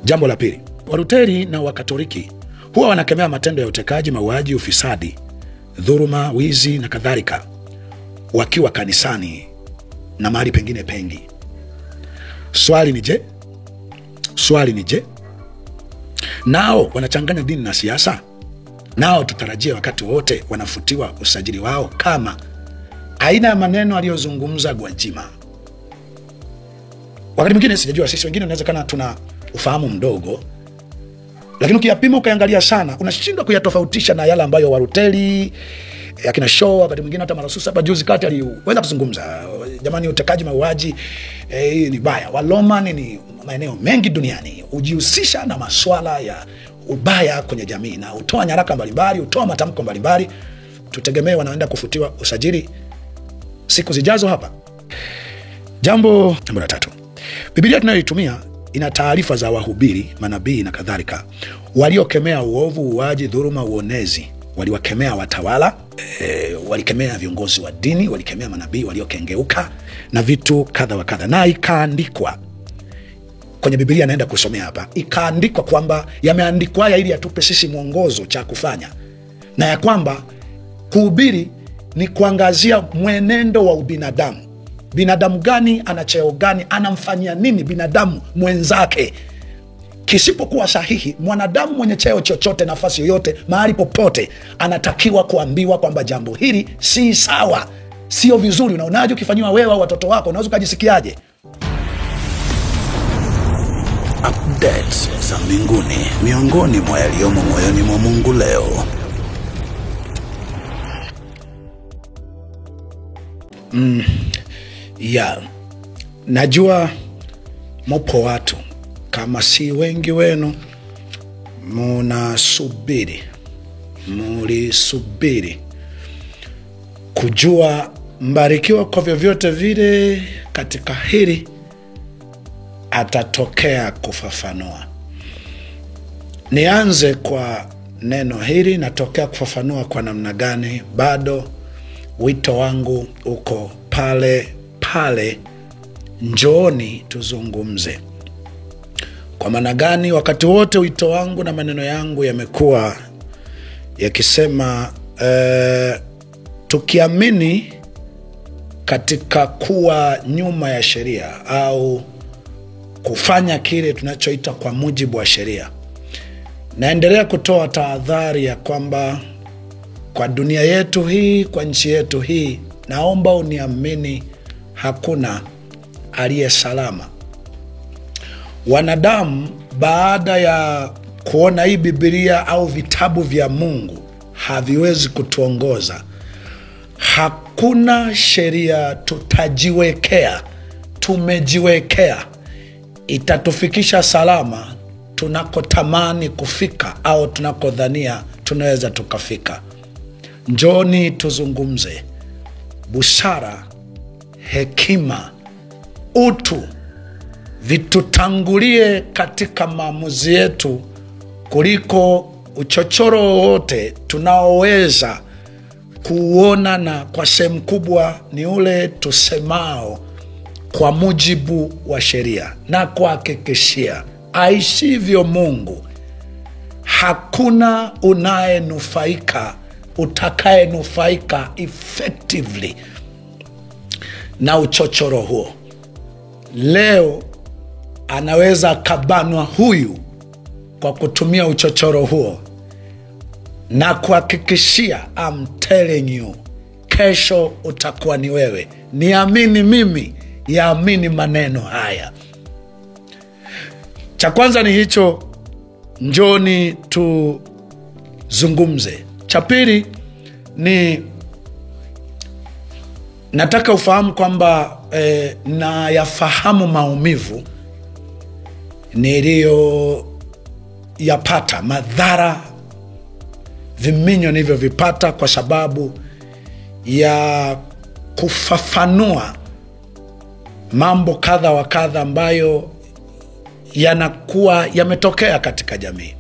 Jambo la pili, Walutheri na Wakatoliki huwa wanakemea matendo ya utekaji, mauaji, ufisadi, dhuluma, wizi na kadhalika wakiwa kanisani na mahali pengine pengi. Swali ni je, nao wanachanganya dini na siasa? Nao tutarajia wakati wote wanafutiwa usajili wao kama aina ya maneno aliyozungumza Gwajima? Wakati mwingine sijajua, sisi wengine inawezekana tuna ufahamu mdogo, lakini ukiyapima ukaangalia sana unashindwa kuyatofautisha na yale ambayo Walutheri, akina Shaw, wakati mwingine hata Malasusa hapa juzi kati aliweza kuzungumza. Jamani, utekaji, mauaji ni baya. Walomani ni maeneo mengi duniani hujihusisha na masuala ya ubaya kwenye jamii na utoa nyaraka mbalimbali, utoa matamko mbalimbali. Tutegemee wanaenda kufutiwa usajili siku zijazo hapa. Jambo la tatu, Biblia tunayoitumia ina taarifa za wahubiri, manabii na kadhalika waliokemea uovu, uaji, dhuluma, uonezi. Waliwakemea watawala, walikemea viongozi wa dini, walikemea manabii waliokengeuka na vitu kadha wa kadha. Na ikaandikwa kwenye Biblia, naenda kusomea hapa, ikaandikwa kwamba yameandikwa haya ili atupe sisi mwongozo cha kufanya, na ya kwamba kuhubiri ni kuangazia mwenendo wa ubinadamu. Binadamu gani, ana cheo gani, anamfanyia nini binadamu mwenzake. Kisipokuwa sahihi, mwanadamu mwenye cheo chochote, nafasi yoyote, mahali popote, anatakiwa kuambiwa kwamba jambo hili si sawa, sio vizuri. Unaonaje ukifanyiwa wewe au watoto wako? Unaweza ukajisikiaje? Updates za mbinguni, miongoni mwa yaliyomo moyoni mwa Mungu leo. Najua mupo watu, kama si wengi wenu, mulisubiri kujua Mbarikiwa kwa vyovyote vile katika hili atatokea kufafanua. Nianze kwa neno hili, natokea kufafanua kwa namna gani? Bado wito wangu uko pale pale, njooni tuzungumze. Kwa maana gani? Wakati wote wito wangu na maneno yangu yamekuwa yakisema tukiamini katika kuwa nyuma ya sheria au kufanya kile tunachoita kwa mujibu wa sheria. Naendelea kutoa tahadhari ya kwamba kwa dunia yetu hii, kwa nchi yetu hii, naomba uniamini, hakuna aliye salama. Wanadamu baada ya kuona hii Biblia au vitabu vya Mungu haviwezi kutuongoza. Hakuna sheria tutajiwekea, tumejiwekea, itatufikisha salama tunakotamani kufika au tunakodhania tunaweza tukafika. Njoni tuzungumze. Busara, hekima, utu vitutangulie katika maamuzi yetu kuliko uchochoro wote tunaoweza kuona, na kwa sehemu kubwa ni ule tusemao kwa mujibu wa sheria. Na kuhakikishia aishivyo Mungu, hakuna utakayenufaika effectively na uchochoro huo. Leo anaweza kabanwa huyu kwa kutumia uchochoro huo, na kuhakikishia, I'm telling you, kesho utakuwa ni wewe. Niamini mimi, yaamini maneno haya. Cha kwanza ni hicho, njoni tuzungumze. Cha pili ni nataka ufahamu kwamba na yafahamu maumivu niliyoyapata, madhara, viminyo nilivyovipata kwa sababu ya kufafanua mambo kadha wa kadha ambayo yanakuwa yametokea katika jamii.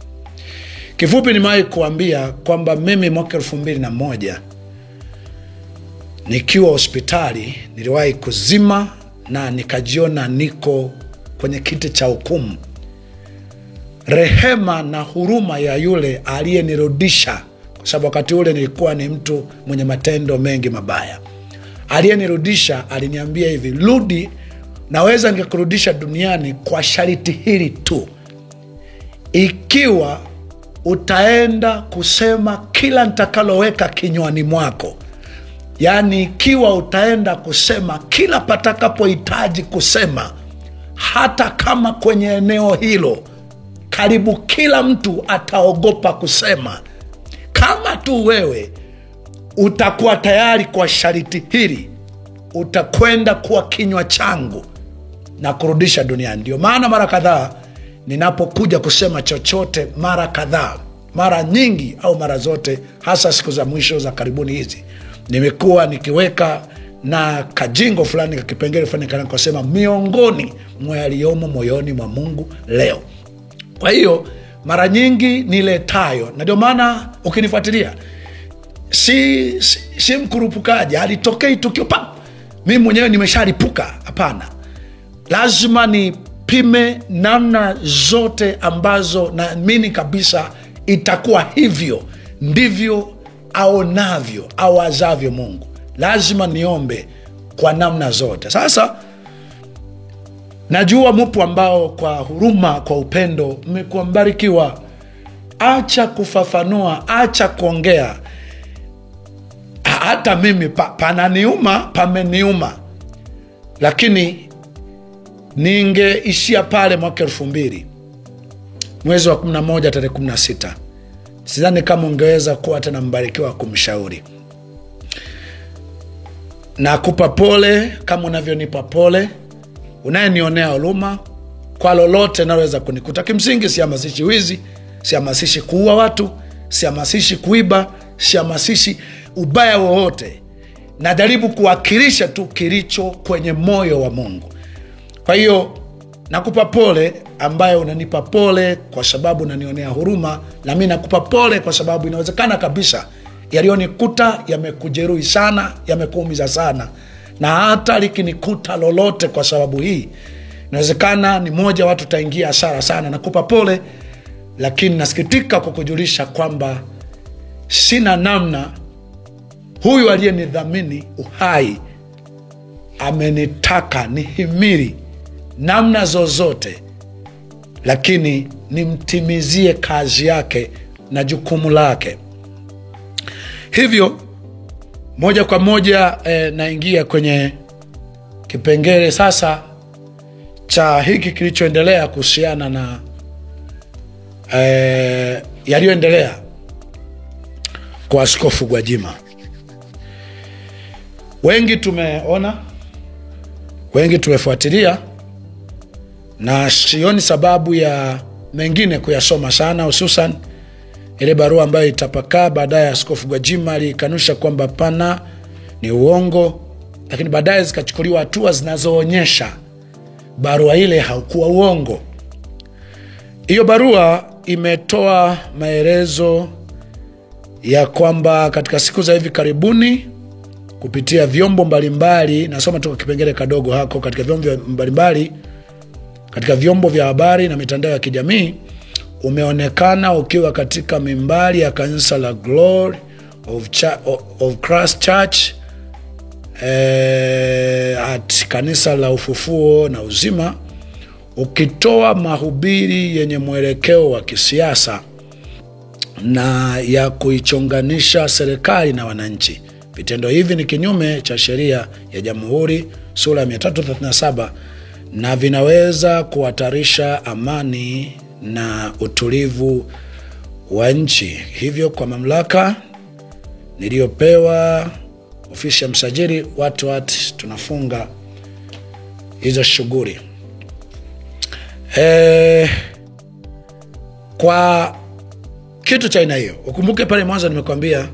Kifupi nimewahi kuambia kwamba mimi mwaka 2001 nikiwa hospitali niliwahi kuzima na nikajiona niko kwenye kiti cha hukumu rehema na huruma ya yule aliyenirudisha, kwa sababu wakati ule nilikuwa ni mtu mwenye matendo mengi mabaya. Aliyenirudisha aliniambia hivi, rudi, naweza ningekurudisha duniani kwa sharti hili tu, ikiwa utaenda kusema kila nitakaloweka kinywani mwako. Yaani ikiwa utaenda kusema kila patakapohitaji kusema, hata kama kwenye eneo hilo karibu kila mtu ataogopa kusema, kama tu wewe utakuwa tayari kwa sharti hili, utakwenda kuwa kinywa changu na kurudisha duniani. Ndio maana mara kadhaa ninapokuja kusema chochote, mara nyingi au mara zote, hasa siku za mwisho za karibuni hizi, nimekuwa nikiweka na kajingo fulani, kipengele fulani kana kusema miongoni mwa yaliyomo moyoni mwa Mungu leo. Kwa hiyo mara nyingi niletayo, na ndio maana ukinifuatilia si mkurupukaji, halitokei tukio mimi mwenyewe nimeshalipuka. Hapana, lazima nipime namna zote ambazo naamini kabisa itakuwa hivyo ndivyo aonavyo au azavyo Mungu. Lazima niombe kwa namna zote. Sasa najua mupo ambao kwa huruma, kwa upendo mmekuwa mbarikiwa. Acha kufafanua, acha kuongea. Hata mimi pananiuma, pameniuma, lakini ningeishia pale mwaka 2000 mwezi wa 11 tarehe 16. Sidhani kama ungeweza kuwa tena mbarikiwa kumshauri. Nakupa pole kama unavyonipa pole, unayenionea huruma kwa lolote naweza kunikuta. Kimsingi sihamasishi wizi, sihamasishi kuua watu, sihamasishi kuiba, sihamasishi ubaya wowote. Najaribu kuwakilisha tu kilicho kwenye moyo wa Mungu. Kwa hiyo nakupa pole ambaye unanipa pole kwa sababu unanionea huruma, na mimi nakupa pole kwa sababu inawezekana kabisa yalionikuta yamekujeruhi sana, yamekuumiza sana, na hata likinikuta lolote kwa sababu hii, inawezekana ni moja watu taingia hasara sana. Nakupa pole, lakini nasikitika kukujulisha kwamba sina namna. Huyu aliyenidhamini uhai amenitaka nihimili namna zozote, lakini nimtimizie kazi yake na jukumu lake. Hivyo moja kwa moja naingia kwenye kipengele sasa cha hiki kilichoendelea kuhusiana na yaliyoendelea kwa Askofu Gwajima. Wengi tumeona, wengi tumefuatilia, na sioni sababu ya mengine kuyasoma sana, hususan ile barua ambayo itapakaa baadaye. Askofu Gwajima alikanusha kwamba pana ni uongo, lakini baadaye zikachukuliwa hatua zinazoonyesha barua ile haukuwa uongo. Hiyo barua imetoa maelezo ya kwamba katika siku za hivi karibuni kupitia vyombo mbalimbali, nasoma tu kipengele kadogo hako, katika vyombo mbalimbali, katika vyombo vya habari na mitandao ya kijamii, umeonekana ukiwa katika mimbari ya kanisa la Glory of Christ Church at kanisa la Ufufuo na Uzima, ukitoa mahubiri yenye mwelekeo wa kisiasa na ya kuichonganisha serikali na wananchi. Vitendo hivi ni kinyume cha sheria ya Jamhuri sura ya 337 na vinaweza kuhatarisha amani na utulivu wa nchi. Hivyo kwa mamlaka niliyopewa ofisi ya msajili, watu tunafunga hizo shughuli. Kwa kitu cha aina hiyo, ukumbuke pale mwanzo nimekwambia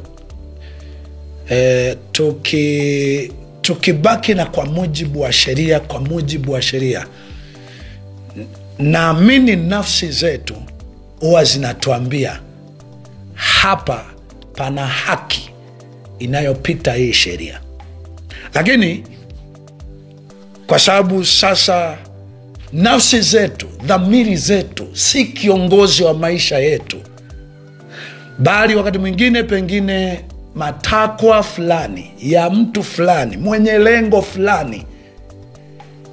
tukibaki na kwa mujibu wa sheria, naamini nafsi zetu huwa zinatuambia hapa pana haki inayopita hii sheria. Lakini kwa sababu sasa nafsi zetu, dhamiri zetu si kiongozi wa maisha yetu, bali wakati mwingine pengine matakwa fulani ya mtu fulani mwenye lengo fulani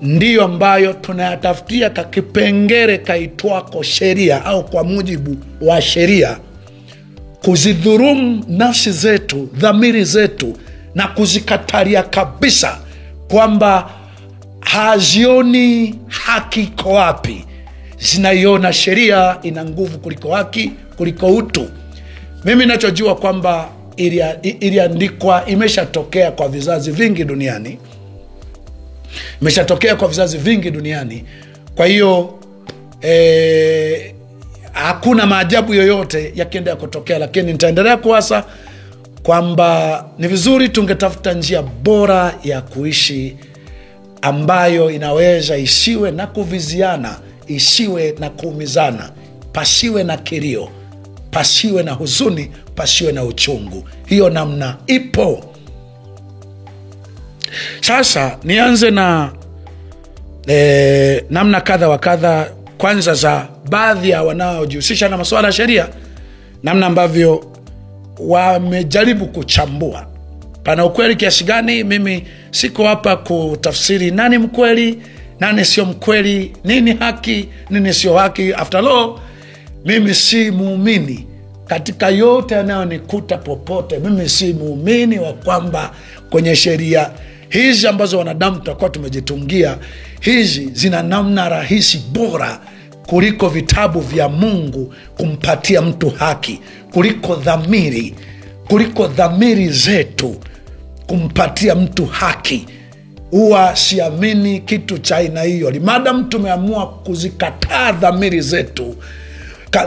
ndiyo ambayo tunayatafutia kakipengere kaitwako sheria, au kwa mujibu wa sheria, kuzidhurumu nafsi zetu, dhamiri zetu, na kuzikatalia kabisa kwamba hazioni haki iko wapi, zinaiona sheria ina nguvu kuliko haki, kuliko utu. Mimi nachojua kwamba iliandikwa, imeshatokea kwa vizazi vingi duniani, Kwa hiyo hakuna maajabu yoyote yakiendelea kutokea, lakini nitaendelea kuasa kwamba ni vizuri tungetafuta njia bora ya kuishi ambayo inaweza isiwe na kuviziana, isiwe na kuumizana, pasiwe na kilio, pasiwe na huzuni, pasiwe na uchungu. Hiyo namna ipo. Sasa nianze na namna kadha wa kadha, kwanza za baadhi ya wanaojihusisha na masuala ya sheria, namna ambavyo wamejaribu kuchambua. Pana ukweli kiasi gani? Mimi siko hapa kutafsiri nani mkweli, nani sio mkweli, nini haki, nini sio haki. After all, mimi si muumini katika yote yanayonikuta popote. Mimi si muumini wa kwamba kwenye sheria hizi ambazo wanadamu tutakuwa tumejitungia, hizi zina namna rahisi bora kuliko vitabu vya Mungu kumpatia mtu haki, kuliko dhamiri zetu kumpatia mtu haki. Huwa siamini kitu cha aina hiyo. Limadam tumeamua kuzikataa dhamiri zetu,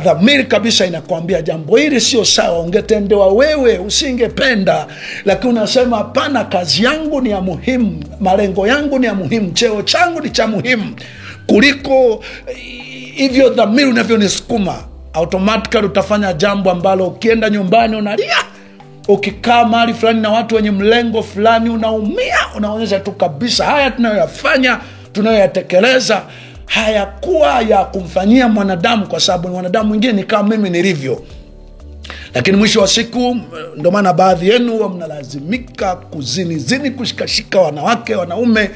dhamiri kabisa inakwambia jambo hili sio sawa, ungetendewa wewe, usingependa, lakini unasema hapana, kazi yangu ni ya muhimu, malengo yangu ni ya muhimu, cheo changu ni cha muhimu kuliko hivyo dhamiri unavyonisukuma. Automatically utafanya jambo ambalo ukienda nyumbani unalia, ukikaa mahali fulani na watu wenye mlengo fulani unaumia. Unaonyesha tu kabisa haya tunayoyafanya, tunayoyatekeleza hayakuwa ya kumfanyia mwanadamu, kwa sababu ni mwanadamu mwingine ni kama mimi nilivyo. Lakini mwisho wa siku, ndio maana baadhi yenu huwa mnalazimika kuzini, kushikashika wanawake, wanaume,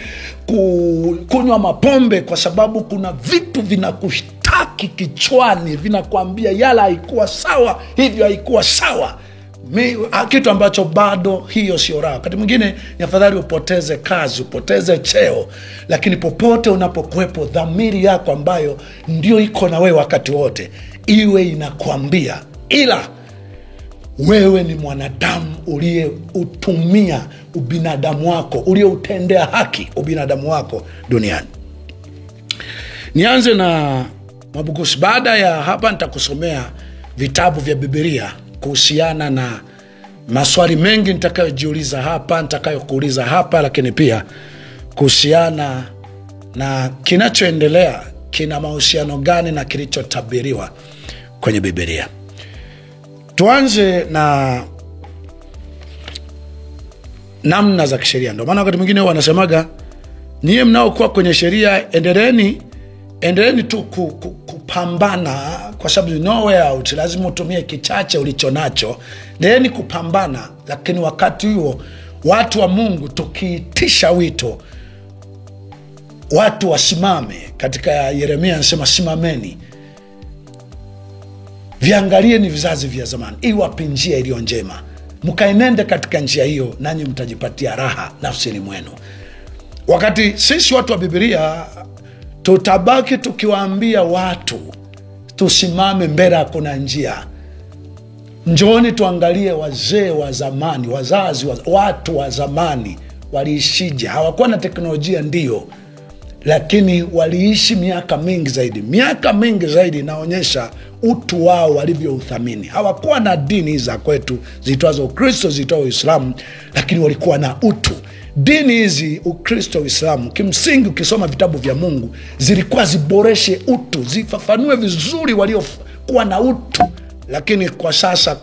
kunywa mapombe, kwa sababu kuna vitu vinakushtaki kichwani, vinakuambia yala haikuwa sawa, hivyo haikuwa sawa. Kitu ambacho bado hiyo sio raha. Wakati mwingine ni afadhali upoteze kazi, upoteze cheo, lakini popote unapokuwepo, dhamiri yako ambayo ndio iko na wewe wakati wote, iwe inakwambia, ila wewe ni mwanadamu uliyeutumia ubinadamu wako, uliyeutendea haki ubinadamu wako duniani. Nianze na Mwabukusi. Baada ya hapa nitakusomea vitabu vya Biblia kuhusiana na maswali mengi nitakayojiuliza hapa, nitakayokuuliza hapa, lakini pia kuhusiana na kinachoendelea kina mahusiano gani na kilichotabiriwa kwenye Biblia. Tuanze na namna za kisheria. Ndio maana wakati mwingine wanasemaga, nyie mnaokuwa kwenye sheria endeleeni tu kupambana, kwa sababu nowhere out, lazima utumie kichache ulichonacho. Endeleeni kupambana, lakini wakati huo watu wa Mungu tukiitisha wito watu wasimame. Katika Yeremia anasema simameni, viangalieni vizazi vya zamani, iwapi njia iliyo njema, mkaenende katika njia hiyo, nanyi mtajipatia raha nafsini mwenu. Wakati sisi watu wa Biblia tutabaki tukiwaambia watu tusimame mbele, kuna njia, njooni tuangalie wazee wa zamani, watu wa zamani waliishije. Hawakuwa na teknolojia ndio, lakini waliishi miaka mingi zaidi inaonyesha utu wao walivyouthamini. Hawakuwa na dini za kwetu zitwazo Ukristo, zitwazo Uislamu, lakini walikuwa na utu. Dini hizi, Ukristo, Uislamu, kimsingi ukisoma vitabu vya Mungu zilikuwa ziboreshe utu, zifafanue vizuri waliokuwa na utu, lakini kwa sasa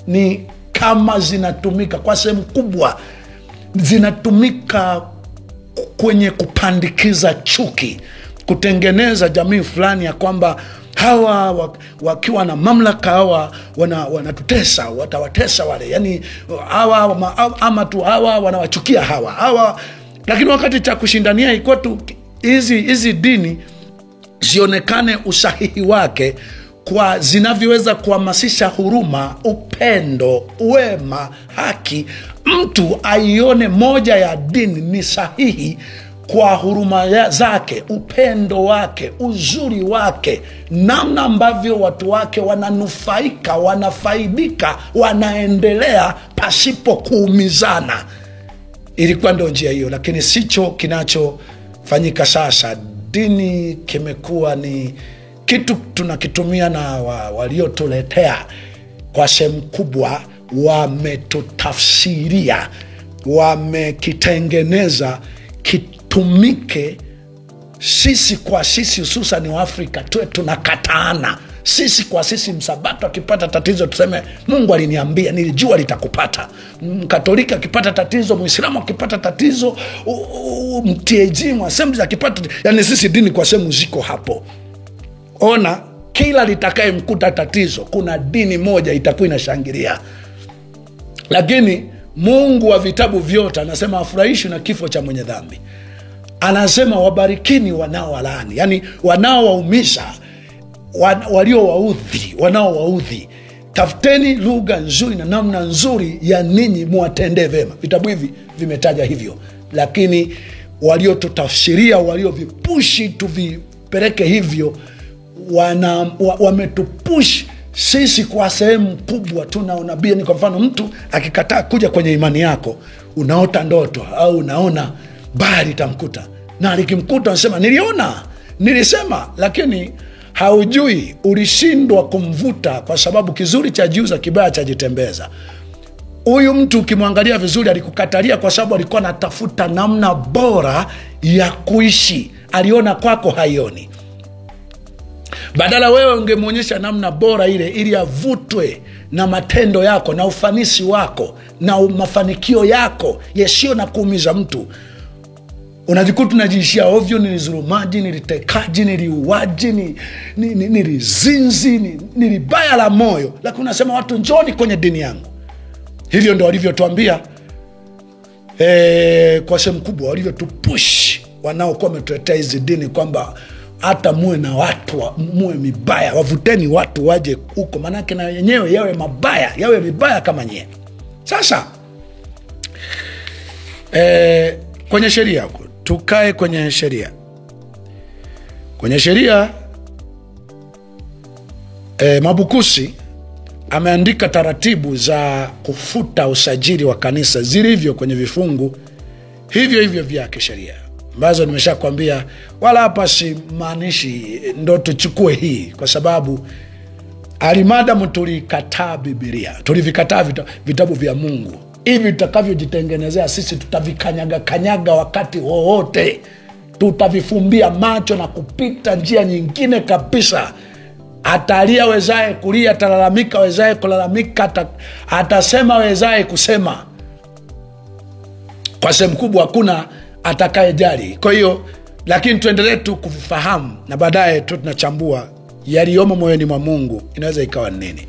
ni kama zinatumika kwa sehemu kubwa, zinatumika kwenye kupandikiza chuki, kutengeneza jamii fulani ya kwamba hawa wakiwa na mamlaka hawa wanatutesa, watawatesa wale, yani hawa ama tu hawa wanawachukia hawa. Lakini wakati cha kushindania iko tu hizi dini zionekane usahihi wake kwa zinavyoweza kuhamasisha huruma, upendo, wema, haki. Mtu aione moja ya dini ni sahihi kwa huruma zake, upendo wake, uzuri wake, namna ambavyo watu wake wananufaika, wanafaidika, wanaendelea pasipo kuumizana. Ilikuwa ndio njia hiyo, lakini sicho kinachofanyika sasa. Dini kimekuwa ni kitu tunakitumia, na waliotuletea kwa sehemu kubwa wametutafsiria, wamekitengeneza kitumike sisi kwa sisi, hususan wa Afrika tuwe tunakataana sisi kwa sisi. Msabato akipata tatizo tuseme Mungu aliniambia, nilijua litakupata. Mkatolika akipata tatizo, Muislamu akipata tatizo, mTAG Assembly akipata, yani sisi dini kwa sehemu ziko hapo. Ona, kila litakaye mkuta tatizo kuna dini moja itakuwa inashangilia. Lakini Mungu wa vitabu vyote anasema afurahishwi na kifo cha mwenye dhambi. Anasema wabarikini wanaowalaani, yani wanaowaumisha, wanaowaudhi. Tafuteni lugha nzuri na namna nzuri ya ninyi muwatendee vema. Vitabu hivi vimetaja hivyo, lakini waliotutafsiria, waliovipushi tuvipeleke hivyo, wametupush sisi kwa sehemu kubwa. Tuna unabii, ni kwa mfano mtu akikataa kuja kwenye imani yako, unaota ndoto au unaona bali itamkuta, na likimkuta unasema nilisema, lakini haujui ulishindwa kumvuta, kwa sababu kizuri cha jiuza, kibaya cha jitembeza. Huyu mtu ukimwangalia vizuri alikukatalia kwa sababu alikuwa anatafuta namna bora ya kuishi, aliona kwako haioni. Badala wewe ungemwonyesha namna bora ile, ili avutwe na matendo yako na ufanisi wako na mafanikio yako yasio na kuumiza mtu, unajikuta unajiishia ovyo. Nilizulumaji, nilitekaji, niliuaji, nilizinzi, nilibaya la moyo, lakini unasema watu njoni kwenye dini yangu. Hivyo ndo walivyotuambia kwa sehemu kubwa, walivyotupush wanaokuwa wametuletea hizi dini, kwamba hata muwe na watu muwe mibaya, wavuteni watu waje huko, manake na yenyewe yawe mabaya, yawe mibaya kama nyie. Sasa kwenye sheria, tukae kwenye sheria. Kwenye sheria Mwabukusi ameandika taratibu za kufuta usajili wa kanisa zilivyo kwenye vifungu hivyo vya kisheria, ambazo nimesha kwambia, wala hapa si maanishi ndo tuchukue hii, kwa sababu alimadamu tulikataa Biblia, tulivikataa vitabu vya Mungu, hivi tutakavyojitengenezea sisi tutavikanyaga wakati wowote, tutavifumbia macho na kupita njia nyingine kabisa. Atalia wezaye kulia, atalalamika wezaye kulalamika, atasema wezaye kusema. Kwa sehemu kubwa hakuna atakayejali. Kwa hiyo, lakini tuendelee tu kufahamu, na baadaye tu tunachambua yaliyomo moyoni mwa Mungu inaweza ikawa nini.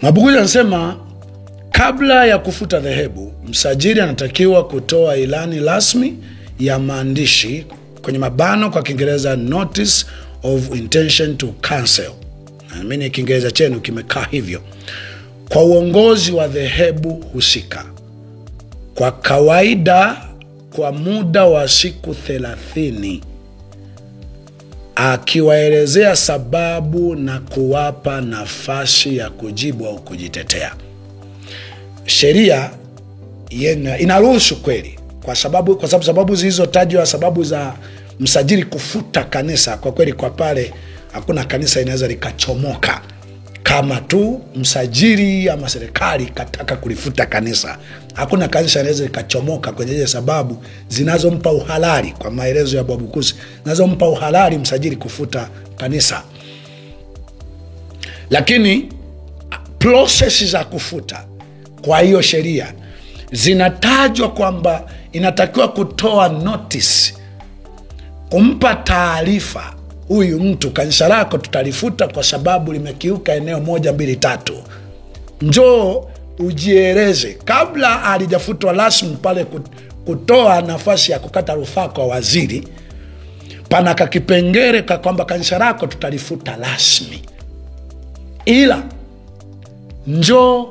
Mwabukusi anasema kabla ya kufuta dhehebu, msajili anatakiwa kutoa ilani rasmi ya maandishi, kwenye mabano kwa Kiingereza notice of intention to cancel, na mimi Kiingereza chenu kimekaa hivyo, kwa uongozi wa dhehebu husika, kwa kawaida kwa muda wa siku 30, akiwaelezea sababu na kuwapa nafasi ya kujibu au kujitetea. Sheria inaruhusu kweli, kwa sababu zilizotajwa, sababu za msajili kufuta kanisa, kwa kweli kwa pale hakuna kanisa inaweza likachomoka kama tu msajili ama serikali kataka kulifuta kanisa. Hakuna kanisa inaweza likachomoka kwenye ile sababu zinazompa uhalali, kwa maelezo ya Mwabukusi, zinazompa uhalali msajili kufuta kanisa. Lakini process za kufuta kwa hiyo sheria zinatajwa kwamba inatakiwa kutoa notice kumpa taarifa huyu mtu, kanisa lako tutalifuta kwa sababu limekiuka eneo 1, 2, 3. Njoo ujieleze kabla halijafutwa rasmi pale, kutoa nafasi ya kukata rufaa kwa waziri. Pana kakipengele kwamba kanisa lako tutalifuta rasmi, ila njoo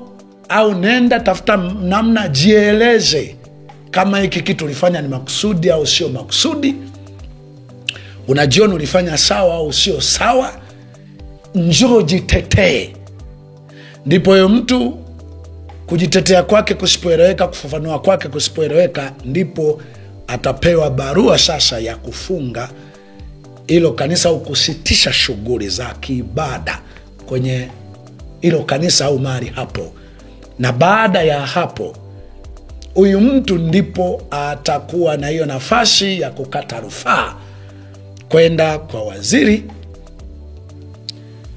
au nenda tafuta namna, jieleze kama hiki kitu ulifanya ni makusudi au sio makusudi, unajiona ulifanya sawa au sio sawa, njoo jitetee. Ndipo huyo mtu kujitetea kwake kusipoeleweka, kufafanua kwake kusipoeleweka, ndipo atapewa barua sasa ya kufunga hilo kanisa au kusitisha shughuli za kiibada kwenye hilo kanisa au mahali hapo. Na baada ya hapo, huyu mtu ndipo atakuwa na hiyo nafasi ya kukata rufaa kwenda kwa waziri,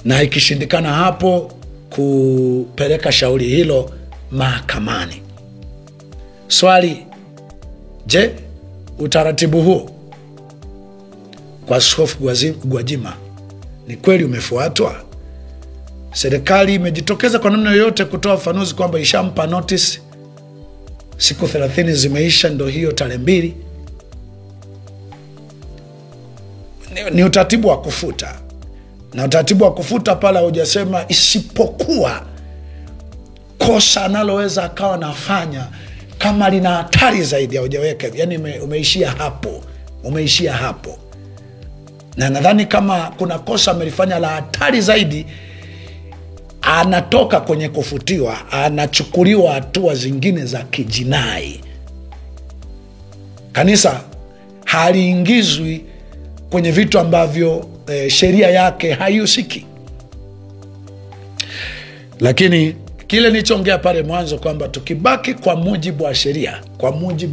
na ikishindikana hapo kupeleka shauri hilo mahakamani. Swali, je, utaratibu huo kwa Askofu Gwajima ni kweli umefuatwa? Serikali imejitokeza kwa namna yoyote kutoa ufafanuzi kwamba ishampa notice, siku 30 zimeisha, ndo hiyo tarehe 2. Ni utaratibu wa kufuta, na utaratibu wa kufuta pala hujasema isipokuwa kosa analoweza akawa nafanya kama lina hatari zaidi, haujaweka. Yani umeishia hapo. Na nadhani kama kuna kosa amelifanya la hatari zaidi, anatoka kwenye kufutiwa, anachukuliwa hatua zingine za kijinai. Kanisa haliingizwi kwenye vitu ambavyo sheria yake haihusiki. Lakini kile nilichoongea pale mwanzo kwamba tukibaki kwa mujibu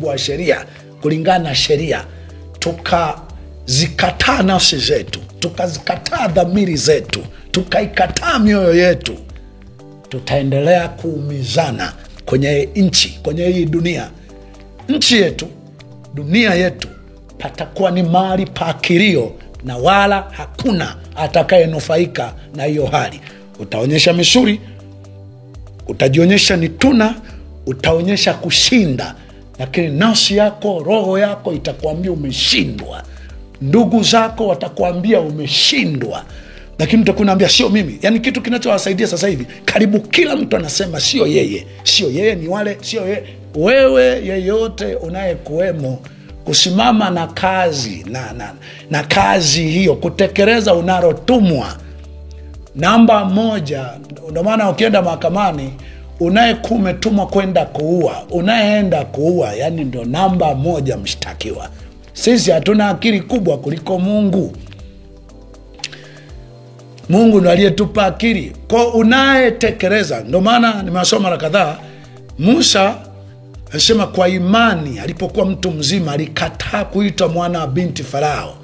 wa sheria, kulingana na sheria, tukazikataa nafsi zetu, tukazikataa dhamiri zetu, tukaikataa mioyo yetu, tutaendelea kuumizana kwenye nchi, kwenye hii dunia. Nchi yetu, dunia yetu, patakuwa ni mahali pa kilio, na wala hakuna atakayenufaika na hiyo hali. Utaonyesha misuri, utajionyesha ni tuna, utaonyesha kushinda, lakini nafsi yako, roho yako itakuambia umeshindwa. Ndugu zako watakuambia umeshindwa, lakini mtu kunaambia sio mimi. Yani kitu kinachowasaidia sasa hivi, karibu kila mtu anasema sio yeye, ni wale, sio yeye. Wewe yeyote unayekuwemo, kusimama na kazi na kazi hiyo, kutekeleza unarotumwa, namba 1. Ndio maana ukienda mahakamani, unayekumetumwa kwenda kuua, unayeenda kuua, yani ndio namba 1 mshtakiwa. Sisi hatuna akili kubwa kuliko Mungu. Mungu ndiye aliyetupa akili. Kwa unayetekeleza, ndio maana nimesoma mara kadhaa, Musa anasema kwa imani alipokuwa mtu mzima alikataa kuitwa mwana wa binti Farao.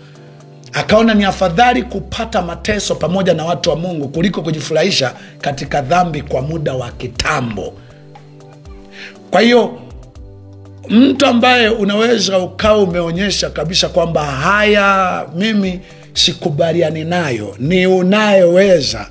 Akaona ni afadhali kupata mateso pamoja na watu wa Mungu kuliko kujifurahisha katika dhambi kwa muda wa kitambo. Kwa hiyo mtu ambaye unaweza ukawa umeonyesha kabisa kwamba haya mimi sikubaliani nayo, ni unayeweza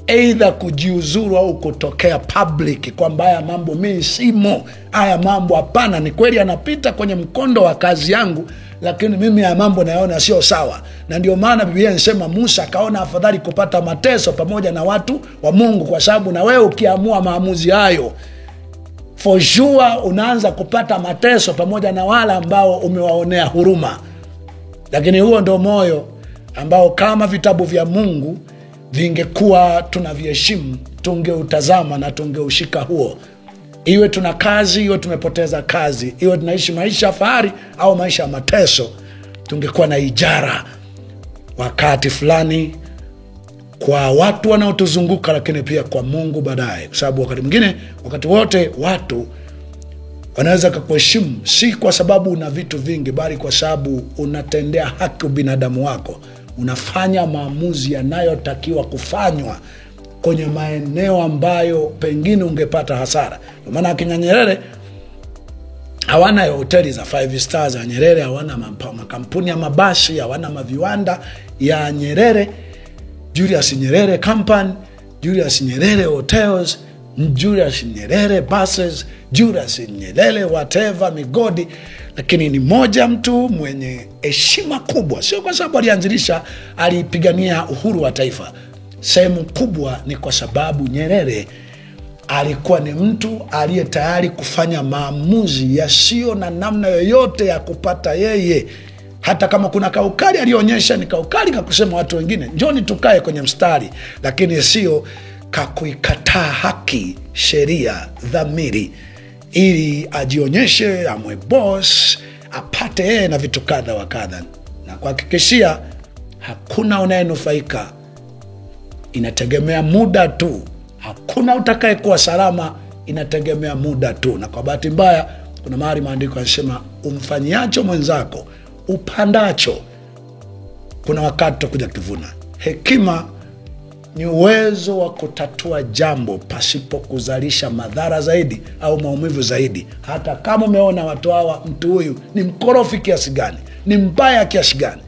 either kujiuzuru au kutokea public kwamba haya mambo mimi simo, haya mambo hapana, ni kweli anapita kwenye mkondo wa kazi yangu, lakini mimi haya mambo naona sio sawa. Na ndio maana Biblia inasema Musa akaona afadhali kupata mateso pamoja na watu wa Mungu, kwa sababu na wewe ukiamua maamuzi hayo, for sure unaanza kupata mateso pamoja na wale ambao umewaonea huruma. Lakini huo ndio moyo ambao kama vitabu vya Mungu vingekuwa tunaviheshimu, tungeutazama na tungeushika huo. Iwe tuna kazi, iwe tumepoteza kazi, iwe tunaishi maisha fahari au maisha ya mateso, tungekuwa na ijara wakati fulani kwa watu wanaotuzunguka, lakini pia kwa Mungu baadaye. Kwa sababu wakati mwingine, wakati wote watu wanaweza kukuheshimu si kwa sababu una vitu vingi, bali kwa sababu unatendea haki binadamu wako. Unafanya maamuzi yanayotakiwa kufanywa kwenye maeneo ambayo pengine ungepata hasara. Kwa maana akina Nyerere hawana hoteli za 5 stars za Nyerere, hawana makampuni ya mabasi, hawana maviwanda ya Nyerere, Julius Nyerere Company, Julius Nyerere Hotels, Julius Nyerere Buses, Julius Nyerere whatever migodi. Lakini ni moja mtu mwenye heshima kubwa, sio kwa sababu alianzilisha, alipigania uhuru wa taifa. Sehemu kubwa ni kwa sababu Nyerere alikuwa ni mtu aliye tayari kufanya maamuzi yasiyo na namna yoyote ya kupata yeye. Hata kama kuna kaukali alionyesha, ni kaukali kakusema watu wengine njoni tukae kwenye mstari, lakini sio kakuikataa haki, sheria, dhamiri, ili ajionyeshe amwe boss, apate yeye na vitu kadha wa kadha. Na kuhakikishia hakuna unayenufaika, inategemea muda tu. Hakuna utakaye kuwa salama, inategemea muda tu. Na kwa bahati mbaya, kuna mahali maandiko yanasema umfanyacho mwenzako upandacho, kuna wakati utakuja kuvuna. Hekima ni uwezo wa kutatua jambo pasipo kuzalisha madhara zaidi au maumivu zaidi, hata kama umeona watu hawa, mtu huyu ni mkorofi kiasi gani, ni mbaya kiasi gani.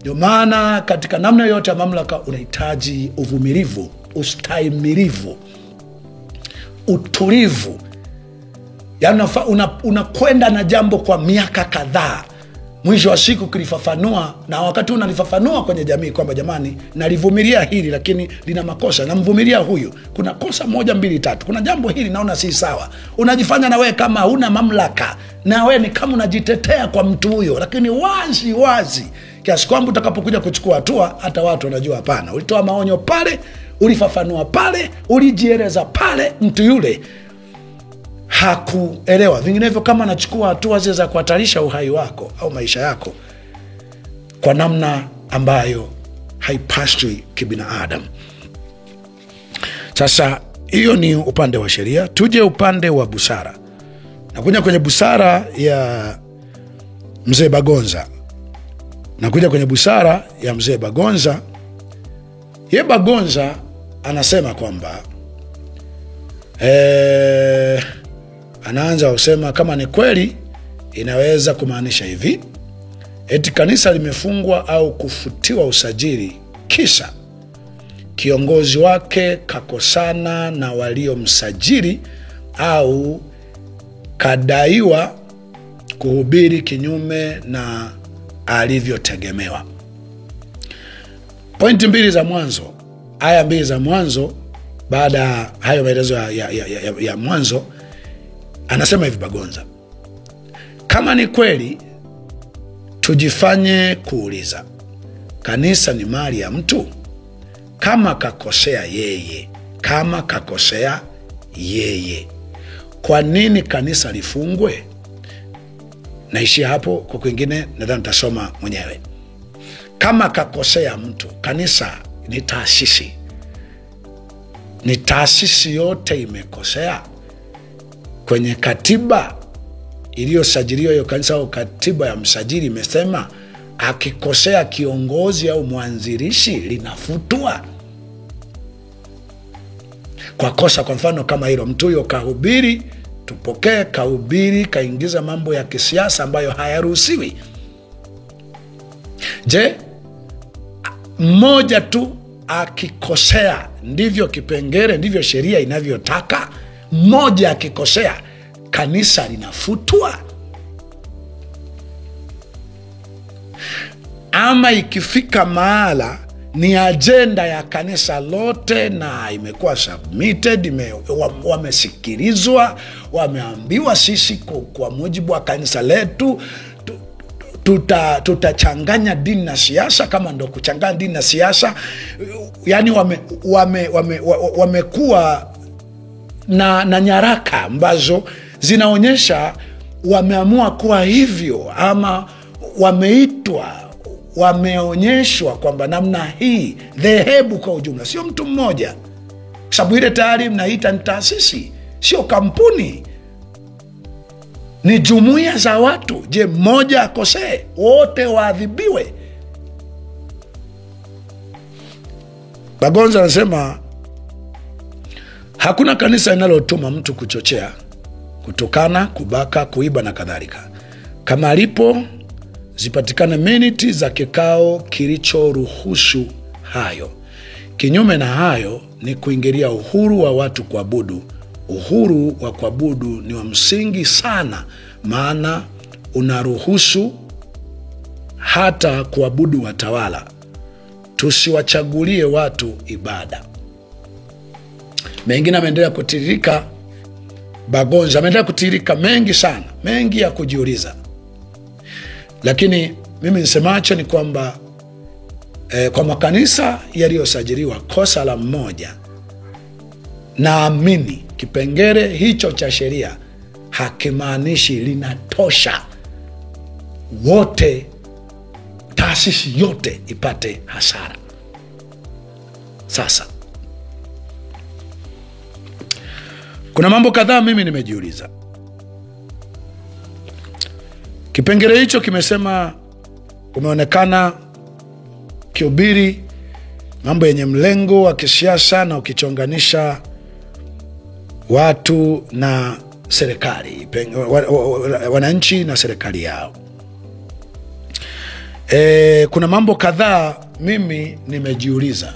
Ndio maana katika namna yote ya mamlaka unahitaji uvumilivu, ustahimilivu, utulivu. Yaani unakwenda na jambo kwa miaka kadhaa, mwisho wa siku kulifafanua, na wakati unalifafanua kwenye jamii kwamba jamani, nalivumilia hili lakini lina makosa, namvumilia huyu, kuna kosa 1 2 3, kuna jambo hili naona si sawa. Unajifanya na wewe kama huna mamlaka, na wewe ni kama unajitetea kwa mtu huyo, lakini wazi wazi kiasi kwamba utakapokuja kuchukua hatua, hata watu wanajua hapana, ulitoa maonyo pale, ulifafanua pale, ulijieleza pale, mtu yule hakuelewa. Vinginevyo kama anachukua hatua za kuhatarisha uhai wako au maisha yako kwa namna ambayo haipaswi kibinadamu. Sasa hiyo ni upande wa sheria. Tuje upande wa busara. Nakuja kwenye busara ya Mzee Bagonza. Ye Bagonza anasema kwamba anaanza kusema kama ni kweli inaweza kumaanisha hivi, eti kanisa limefungwa au kufutiwa usajili kisa kiongozi wake kakosana na waliomsajili au kadaiwa kuhubiri kinyume na alivyotegemewa. Pointi 2 za mwanzo, aya 2 za mwanzo, baada ya hayo maelezo ya mwanzo, anasema hivi Bagonza: kama ni kweli, tujifanye kuuliza, kanisa ni mali ya mtu? Kama kakosea yeye, kwa nini kanisa lifungwe? Naishia hapo, kwa kwingine nadhani nitasoma mwenyewe. Kama kakosea mtu, kanisa ni taasisi. Ni taasisi yote imekosea. Kwenye katiba iliyosajiliwa hiyo kanisa au katiba ya msajili imesema akikosea kiongozi au mwanzilishi linafutwa. Kwa kosa kwa mfano kama hilo, mtu huyo kahubiri, tupokee kahubiri, kaingiza mambo ya kisiasa ambayo hayaruhusiwi. Je, mmoja tu akikosea, ndivyo kipengele, ndivyo sheria inavyotaka? Mmoja akikosea kanisa linafutwa? Ama ikifika mahala ni ajenda ya kanisa lote na imekuwa submitted, wamesikilizwa, wameambiwa sisi kwa mujibu wa kanisa letu tutachanganya dini na siasa, kama ndo kuchanganya dini na siasa, yani wamekuwa na nyaraka ambazo zinaonyesha wameamua kuwa hivyo, ama wameitwa, wameonyeshwa kwamba namna hii, dhehebu kwa ujumla, sio mtu mmoja, sababu ile tayari mnaita ni taasisi, sio kampuni, ni jumuiya za watu. Je, mmoja akosee, wote waadhibiwe? Bagonza anasema hakuna kanisa linalotuma mtu kuchochea kutukana, kubaka, kuiba na kadhalika. Kama alipo, zipatikane miniti za kikao kilichoruhusu hayo. Kinyume na hayo ni kuingilia uhuru wa watu kuabudu. Uhuru wa kuabudu ni wa msingi sana, maana unaruhusu hata kuabudu watawala. Tusiwachagulie watu ibada. Mengine ameendelea kutiririka, Bagonza ameendelea kutiririka mengi sana, mengi ya kujiuliza. Lakini mimi nisemacho ni kwamba kwa makanisa yaliyosajiliwa, kosa la mmoja, naamini kipengele hicho cha sheria hakimaanishi linatosha wote, taasisi yote ipate hasara. Sasa kuna mambo kadhaa mimi nimejiuliza. Kipengele hicho kimesema, umeonekana kihubiri mambo yenye mlengo wa kisiasa na ukichonganisha watu na serikali, wananchi na serikali yao. Kuna mambo kadhaa mimi nimejiuliza.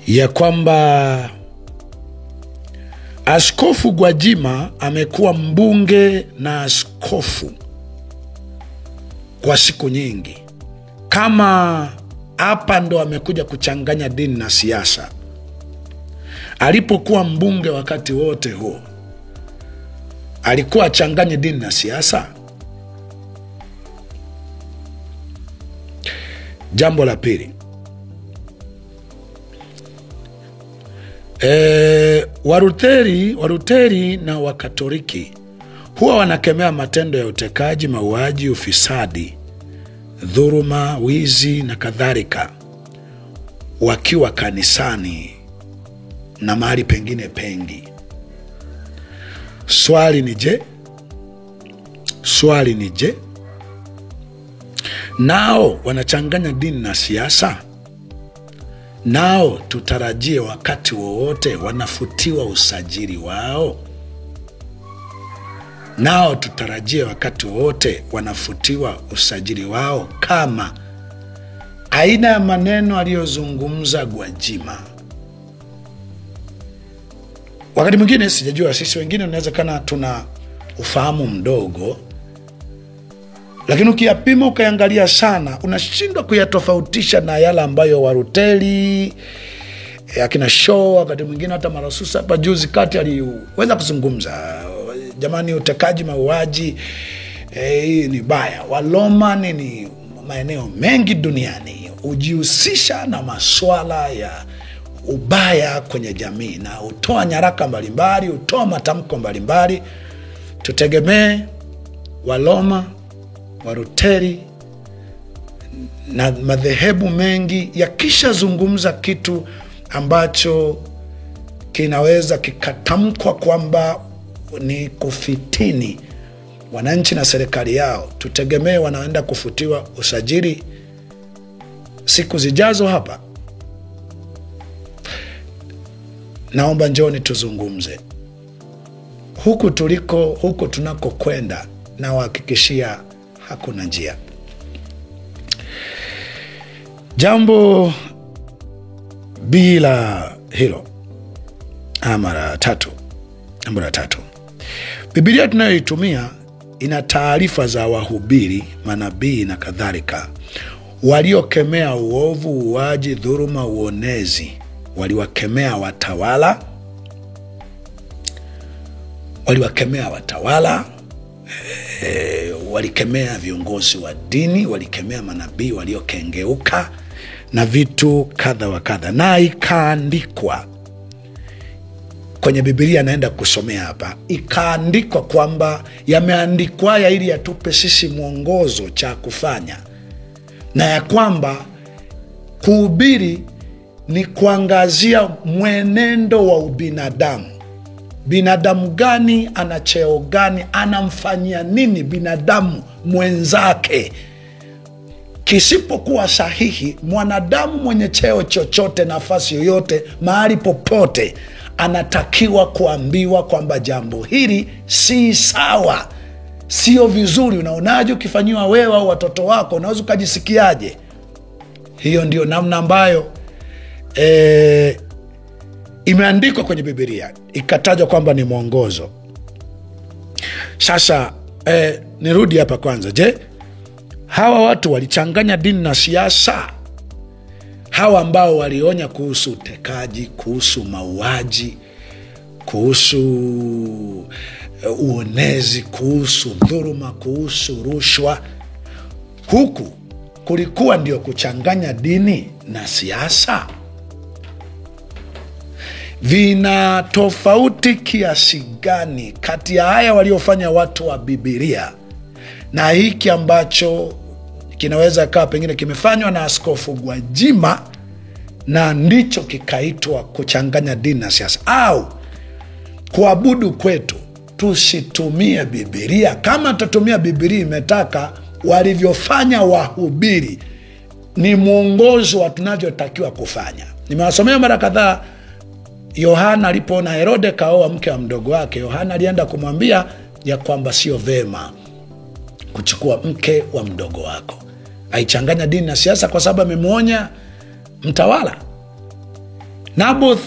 Ya kwamba Askofu Gwajima amekuwa mbunge na askofu kwa siku nyingi. Kama hapa ndo amekuja kuchanganya dini na siasa. Alipokuwa mbunge wakati wote huo, alikuwa achanganye dini na siasa? Jambo la pili, Waruteri na Wakatoliki huwa wanakemea matendo ya utekaji, mauaji, ufisadi, dhuluma, wizi na kadhalika wakiwa kanisani na mahali pengine pengi. Swali ni je, nao wanachanganya dini na siasa? Nao tutarajie wakati wowote wanafutiwa usajili wao? Kama aina ya maneno aliyozungumza Gwajima? Wakati mwingine sijajua, sisi wengine unawezekana tuna ufahamu mdogo, lakini ukiyapima ukaangalia sana, unashindwa kuyatofautisha na yale ambayo Waruteri, akina Shaw, wakati mwingine hata Marasusa hapa juzi kati aliweza kuzungumza. Jamani, utekaji, mauaji ni baya. Waloma ni maeneo mengi duniani hujihusisha na masuala ya ubaya kwenye jamii na hutoa nyaraka mbalimbali, hutoa matamko mbalimbali. Tutegemee Waloma, Waruteri na madhehebu mengi yakishazungumza kitu ambacho kinaweza kikatamkwa kwamba ni kufitini wananchi na serikali yao, tutegemee wanaenda kufutiwa usajili siku zijazo hapa. Naomba njoni tuzungumze. Huku tunakokwenda, na wahakikishia hakuna njia. Jambo bila hilo, jambo la tatu, Biblia tunayoitumia ina taarifa za wahubiri, manabii na kadhalika waliokemea uovu, uwaji, dhuluma, uonezi. Waliwakemea watawala, walikemea viongozi wa dini, walikemea manabii waliokengeuka na vitu kadha wa kadha. Na ikaandikwa kwenye Biblia, naenda kusomea hapa, ikaandikwa kwamba yameandikwa ya ili yatupe sisi mwongozo cha kufanya, na ya kwamba kuhubiri ni kuangazia mwenendo wa ubinadamu. Binadamu gani, ana cheo gani, anamfanyia nini binadamu mwenzake, kisipokuwa sahihi, mwanadamu mwenye cheo chochote, nafasi yoyote, mahali popote, anatakiwa kuambiwa kwamba jambo hili si sawa, sio vizuri. Unaonaje ukifanyiwa wewe au watoto wako? Unaweza ukajisikiaje? Hiyo ndio namna ambayo imeandikwa kwenye Biblia, ikatajwa kwamba ni mwongozo. Sasa nirudi hapa kwanza. Je, hawa watu walichanganya dini na siasa? Hawa ambao walionya kuhusu utekaji, kuhusu mauaji, kuhusu uonezi, kuhusu dhuluma, kuhusu rushwa, huku kulikuwa ndio kuchanganya dini na siasa? Vina tofauti kiasi gani kati ya haya waliofanya watu wa Biblia na hiki ambacho kinaweza kawa pengine kimefanywa na Askofu Gwajima na ndicho kikaitwa kuchanganya dini na siasa? Au kuabudu kwetu tusitumie Biblia? Kama tutatumia Biblia imetaka walivyofanya wahubiri, ni mwongozo wa tunavyotakiwa kufanya. Nimewasomea mara kadhaa Yohana alipoona Herode kaoa mke wa mdogo wake. Yohana alienda kumwambia ya kwamba sio vema kuchukua mke wa mdogo wako. Aichanganya dini na siasa kwa sababu amemwonya mtawala Naboth.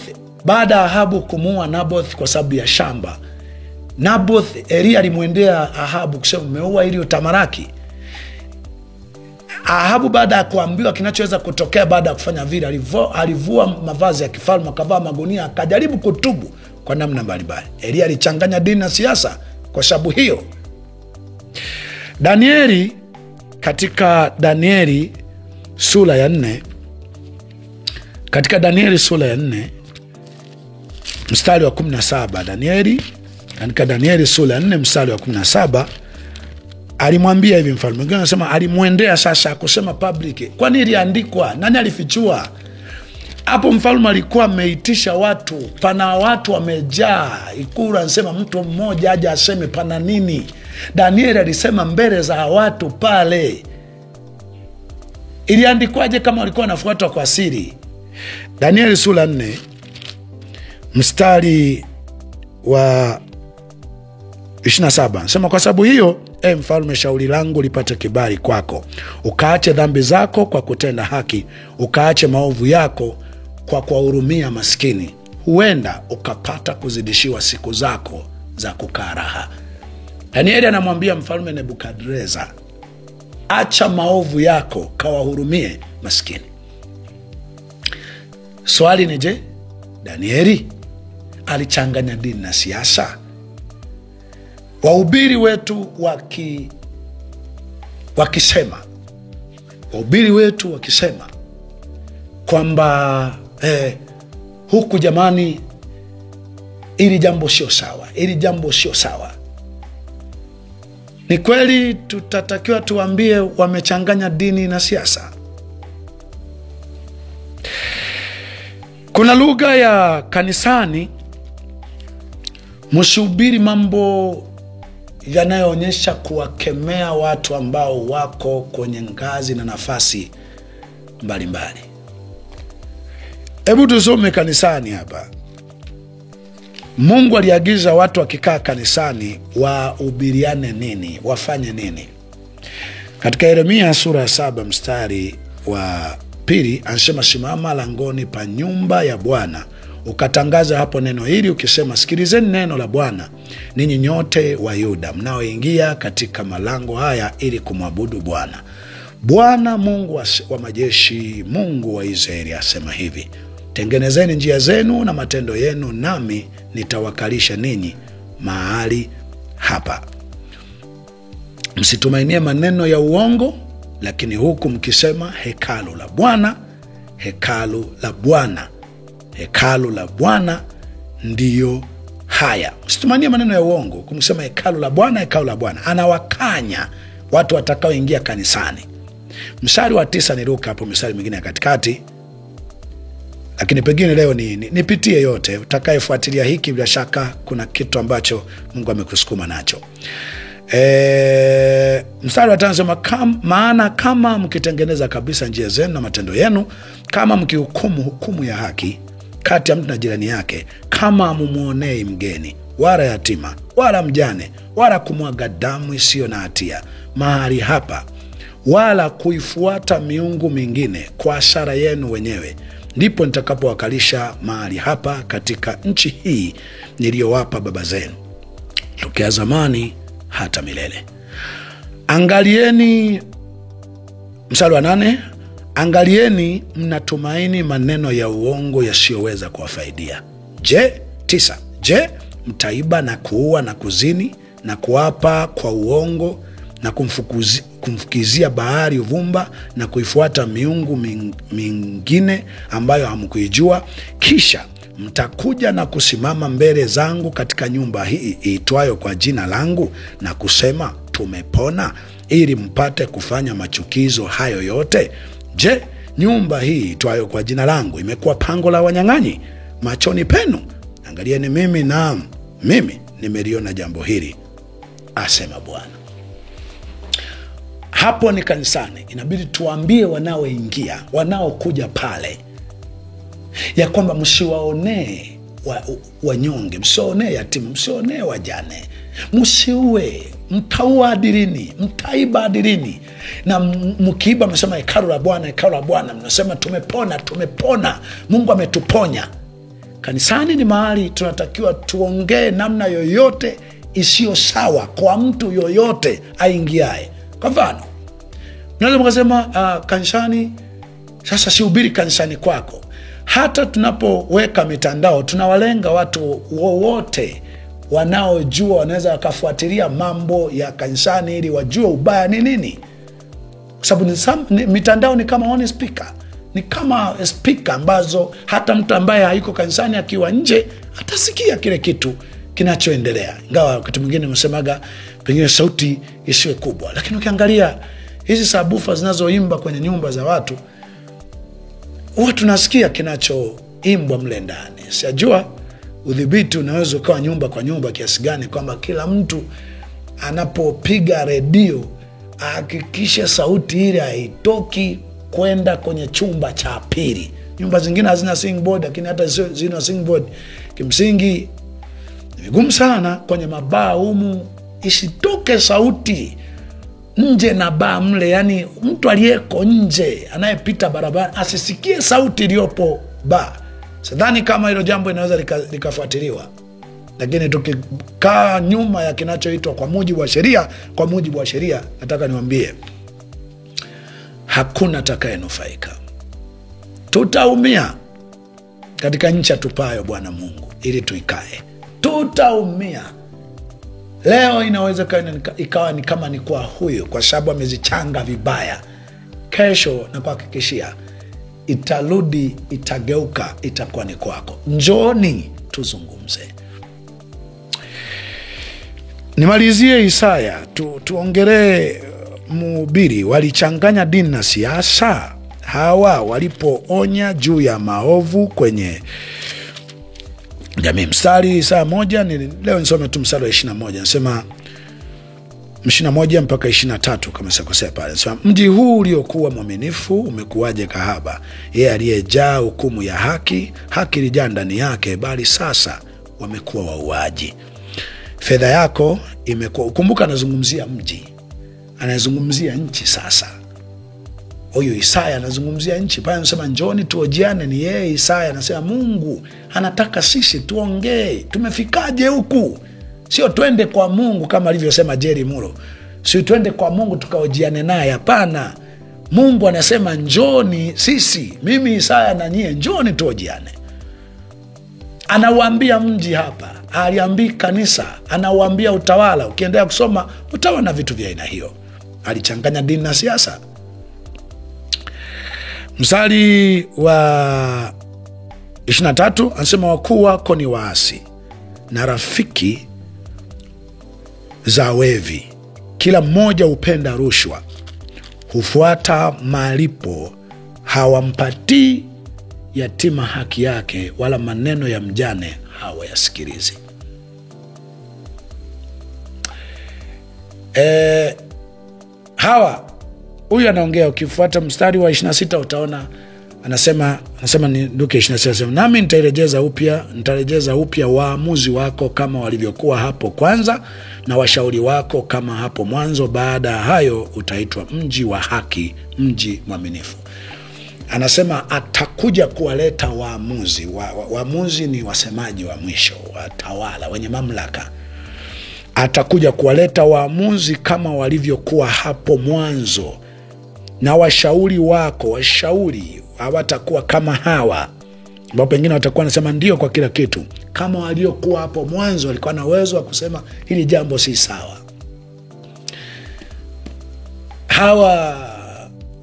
Baada ya Ahabu kumuua Naboth kwa sababu ya shamba, Naboth, Elia alimwendea Ahabu kusema umeua ili utamaraki. Ahabu baada ya kuambiwa kinachoweza kutokea baada ya kufanya vile, alivua mavazi ya kifalme, akavaa magunia, akajaribu kutubu kwa namna mbalimbali. Elia alichanganya dini na siasa kwa sababu hiyo. Danieli, katika Danieli sura ya 4, katika Danieli sura ya 4 mstari wa 17, Danieli, katika Danieli sura ya 4 mstari wa 17, alimwambia hivi mfalme. Wengine wanasema alimwendea sasa kusema public. Kwani iliandikwa? Nani alifichua? Hapo mfalme alikuwa ameitisha watu, pana watu wamejaa ikulu, anasema mtu mmoja aje aseme pana nini. Danieli alisema mbele za watu pale. Iliandikwaje kama walikuwa wanafuatwa kwa siri? Danieli sura 4 mstari wa 27, sema kwa sababu hiyo mfalme, shauri langu lipate kibali kwako, ukaache dhambi zako kwa kutenda haki, ukaache maovu yako kwa kuwahurumia maskini, huenda ukapata kuzidishiwa siku zako za kukaa raha. Danieli anamwambia mfalme Nebukadreza, acha maovu yako, kawahurumie maskini. Swali ni je, Danieli alichanganya dini na siasa? Wahubiri wetu wakisema kwamba huku jamani, ili jambo sio sawa, ili jambo sio sawa. Ni kweli tutatakiwa tuambie wamechanganya dini na siasa? Kuna lugha ya kanisani, msihubiri mambo yanayoonyesha kuwakemea watu ambao wako kwenye ngazi na nafasi mbalimbali. Hebu tusome kanisani hapa. Mungu aliagiza watu wakikaa kanisani wahubiriane nini, wafanye nini? Katika Yeremia sura ya 7 mstari wa 2 anasema, simama langoni pa nyumba ya Bwana ukatangaza hapo neno hili ukisema, sikilizeni neno la Bwana ninyi nyote wa Yuda mnaoingia katika malango haya ili kumwabudu Bwana. Bwana Mungu wa majeshi, Mungu wa Israeli asema hivi, tengenezeni njia zenu na matendo yenu, nami nitawakalisha ninyi mahali hapa. Msitumainie maneno ya uongo, lakini huku mkisema, hekalu la Bwana, hekalu la Bwana, hekalu la Bwana ndiyo haya. Msitumainie maneno ya uongo, kumsema hekalu la Bwana, hekalu la Bwana. Anawakanya watu watakaoingia kanisani. Mstari wa 9 niruka hapo mstari mwingine ya katikati, lakini pengine leo nipitie yote. Utakayefuatilia hiki bila shaka kuna kitu ambacho Mungu amekusukuma nacho. Mstari wa 5 anasema maana kama mkitengeneza kabisa njia zenu na matendo yenu, kama mkihukumu hukumu ya haki kati ya mtu na jirani yake, kama mumuonei mgeni wala yatima wala mjane, wala kumwaga damu isiyo na hatia mahali hapa, wala kuifuata miungu mingine kwa ashara yenu wenyewe, ndipo nitakapowakalisha mahali hapa katika nchi hii niliyowapa baba zenu tokea zamani hata milele. Angalieni, mstari wa 8, angalieni mnatumaini maneno ya uongo yasiyoweza kuwafaidia. 9, je, mtaiba na kuua na kuzini na kuapa kwa uongo na kumfukizia bahari uvumba na kuifuata miungu mingine ambayo hamkuijua? Kisha mtakuja na kusimama mbele zangu katika nyumba hii iitwayo kwa jina langu na kusema, tumepona, ili mpate kufanya machukizo hayo yote? Je, nyumba hii iitwayo kwa jina langu imekuwa pango la wanyang'anyi machoni penu? Angalieni, mimi nimeliona jambo hili, asema Bwana. Hapo ni kanisani. Inabidi tuambie wanaoingia, wanaokuja pale, ya kwamba msiwaonee wanyonge, msiwaonee yatima, msiwaonee wajane, msiue. Mtaua adirini, mtaiba adirini, na mkiiba mnasema hekalu la Bwana, hekalu la Bwana, mnasema tumepona, Mungu ametuponya. Kanisani ni mahali tunatakiwa tuongee namna yoyote isiyo sawa kwa mtu yoyote aingiaye. Kwa mfano, mnaweza mkasema kanisani, sasa sihubiri kanisani kwako. Hata tunapoweka mitandao tunawalenga watu wowote wanaojua wanaweza wakafuatilia mambo ya kanisani ili wajue ubaya ni nini. Kwa sababu mitandao ni kama on speaker, ni kama speaker ambazo hata mtu ambaye haiko kanisani akiwa nje atasikia kile kitu kinachoendelea. Ingawa wakati mwingine msemaga pengine sauti isiwe kubwa, lakini ukiangalia hizi sabufa zinazoimba kwenye nyumba za watu, huwa tunasikia kinachoimbwa mle ndani. Sijajua udhibiti unaweza ukawa nyumba kwa nyumba kiasi gani, kwamba kila mtu anapopiga redio ahakikishe sauti ile haitoki kwenda kwenye chumba cha pili. Nyumba zingine hazina singboard, lakini hata zina singboard kimsingi ni vigumu sana kwenye mabaa humu isitoke sauti nje na baa mle. Yani mtu aliyeko nje anayepita barabara asisikie sauti iliyopo baa. Sidhani kama hilo jambo inaweza likafuatiliwa. Lakini tukikaa nyuma ya kinachoitwa kwa mujibu wa sheria, nataka niwaambie hakuna atakayenufaika. Tutaumia katika nchi atupayo Bwana Mungu ili tuikae. Tutaumia. Leo inaweza ikawa ni kama ni kwa huyu, kwa sababu amezichanga vibaya. Kesho na kuhakikishia itarudi, itageuka, itakuwa ni kwako. Njooni tuzungumze. Nimalizie Isaya, tuongelee mhubiri. Walichanganya dini na siasa hawa walipoonya juu ya maovu kwenye jamii. Mstari Isaya 1, leo nisome tu mstari wa 21. Nasema 21 mpaka 23 kama sikosea pale. Nasema, mji huu uliokuwa mwaminifu umekuwaje kahaba, yeye aliyejaa hukumu ya haki ilijaa ndani yake, bali sasa wamekuwa wauaji. Fedha yako imekuwa. Kumbuka anazungumzia mji, anazungumzia nchi. Sasa huyu Isaya anazungumzia nchi pale. Anasema njooni tuojiane. Ni yeye Isaya anasema Mungu anataka sisi tuongee, tumefikaje huku. Sio twende kwa Mungu kama alivyosema Jerry Muro, sio twende kwa Mungu tukaojiane naye. Hapana, Mungu anasema njooni sisi, mimi Isaya na nyie, njooni tuojiane. Anawaambia mji hapa, aliambia kanisa, anawaambia utawala. Ukiendelea kusoma utaona vitu vya aina hiyo. Alichanganya dini na siasa. Mstari wa 23 anasema, wakuu wako ni waasi na rafiki za wevi, kila mmoja hupenda rushwa, hufuata malipo, hawampatii yatima haki yake, wala maneno ya mjane hawayasikilizi. Hawa, huyu anaongea, ukifuata mstari wa 26 utaona anasema ni Luka 26, nami nitarejeza upya waamuzi wako kama walivyokuwa hapo kwanza, na washauri wako kama hapo mwanzo. Baada ya hayo utaitwa mji wa haki, mji mwaminifu. Anasema atakuja kuwaleta waamuzi. Waamuzi ni wasemaji wa mwisho, watawala, wenye mamlaka. Atakuja kuwaleta waamuzi kama walivyokuwa hapo mwanzo, na washauri wako. Washauri hawatakuwa kama hawa ambao pengine watakuwa nasema ndio kwa kila kitu. Kama waliokuwa hapo mwanzo, walikuwa na uwezo wa kusema hili jambo si sawa. Hawa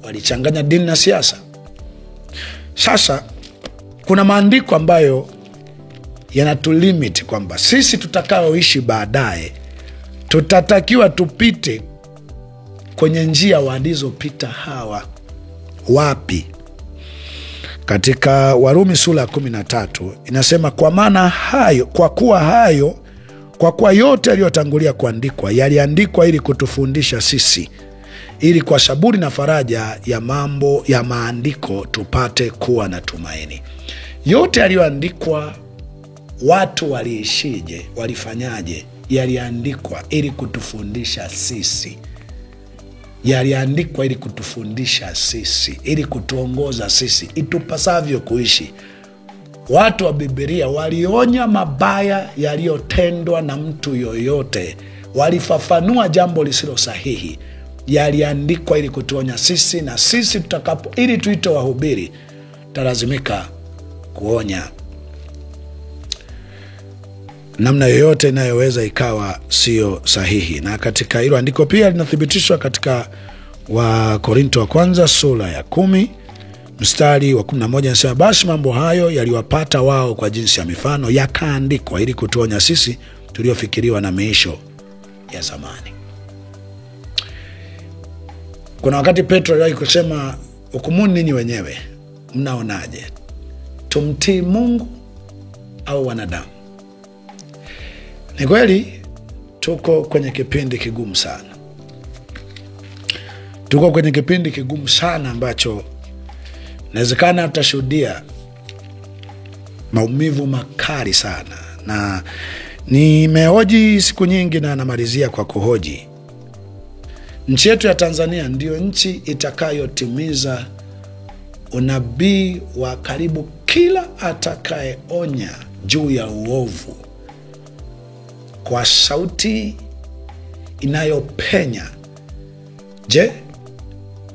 walichanganya dini na siasa. Sasa kuna maandiko ambayo yanatulimit kwamba sisi tutakaoishi baadaye tutatakiwa tupite kwenye njia walizopita hawa. Wapi? Katika Warumi sura 13 inasema, kwa kuwa yote yaliyotangulia kuandikwa yaliandikwa ili kutufundisha sisi, ili kwa saburi na faraja ya mambo ya maandiko tupate kuwa na tumaini. Yote yaliyoandikwa, watu waliishije, walifanyaje, yaliandikwa ili kutufundisha sisi. Yaliandikwa ili kutufundisha sisi, ili kutuongoza sisi itupasavyo kuishi. Watu wa Biblia walionya mabaya yaliyotendwa na mtu yoyote, walifafanua jambo lisilo sahihi. Yaliandikwa ili kutuonya sisi, na sisi ili tuite wahubiri talazimika kuonya namna yoyote inayoweza ikawa sio sahihi. Na katika hilo andiko pia linathibitishwa katika Wakorinto wa kwanza sura ya 10 mstari wa 11, inasema, basi mambo hayo yaliwapata wao kwa jinsi ya mifano, yakaandikwa ili kutuonya sisi tuliofikiriwa na miisho ya zamani. Kuna wakati Petro aliwahi kusema, hukumuni ninyi wenyewe, mnaonaje? Tumtii Mungu au wanadamu? Ni kweli tuko kwenye kipindi kigumu sana. Tuko kwenye kipindi kigumu sana ambacho inawezekana tutashuhudia maumivu makali sana. Na nimehoji siku nyingi na namalizia kwa kuhoji, nchi yetu ya Tanzania ndio nchi itakayotimiza unabii wa karibu kila atakayeonya juu ya uovu kwa sauti inayopenya. Je,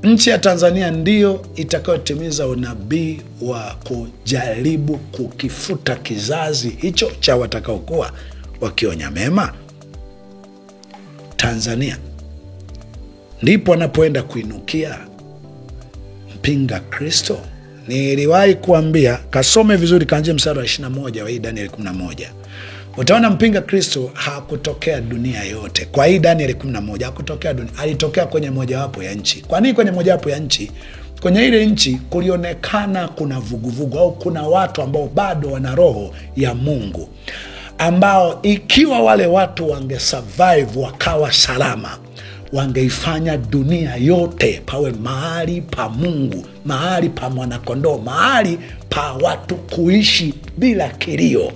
nchi ya Tanzania ndio itakayotimiza unabii wa kujaribu kukifuta kizazi hicho cha watakaokuwa wakionya mema? Tanzania ndipo anapoenda kuinukia mpinga Kristo. Niliwahi kuambia, kasome vizuri kanje mstari wa 21 wa hii Danieli 11. Utaona mpinga Kristo hakutokea dunia yote. Kwa hii Danieli 11 hakutokea dunia, alitokea kwenye mojawapo ya nchi. Kwa nini kwenye mojawapo ya nchi? Kwenye ile nchi kulionekana kuna vuguvugu au kuna watu ambao bado wana roho ya Mungu, ambao ikiwa wale watu wangesurvive wakawa salama, wangeifanya dunia yote pawe mahali pa Mungu, mahali pa mwanakondoo, mahali pa watu kuishi bila kilio.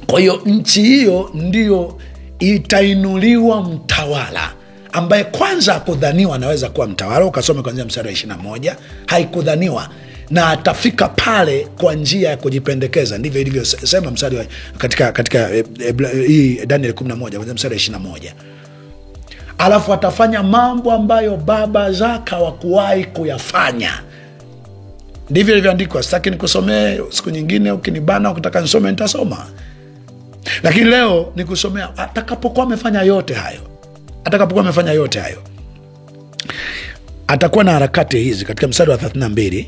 Kwa hiyo nchi hiyo ndio itainuliwa mtawala ambaye kwanza hakudhaniwa anaweza kuwa mtawala. Ukasome kuanzia mstari wa 21, haikudhaniwa, na atafika pale kwa njia ya kujipendekeza. Ndivyo ilivyosema mstari katika hii Daniel 11 kuanzia mstari wa 21. Alafu atafanya mambo ambayo baba zake hawakuwahi kuyafanya. Ndivyo ilivyoandikwa. Sitaki nikusomee, siku nyingine ukinibana ukitaka nisome nitasoma. Lakini leo nikusomea atakapokuwa amefanya yote hayo. Atakuwa na harakati hizi. Katika mstari wa 32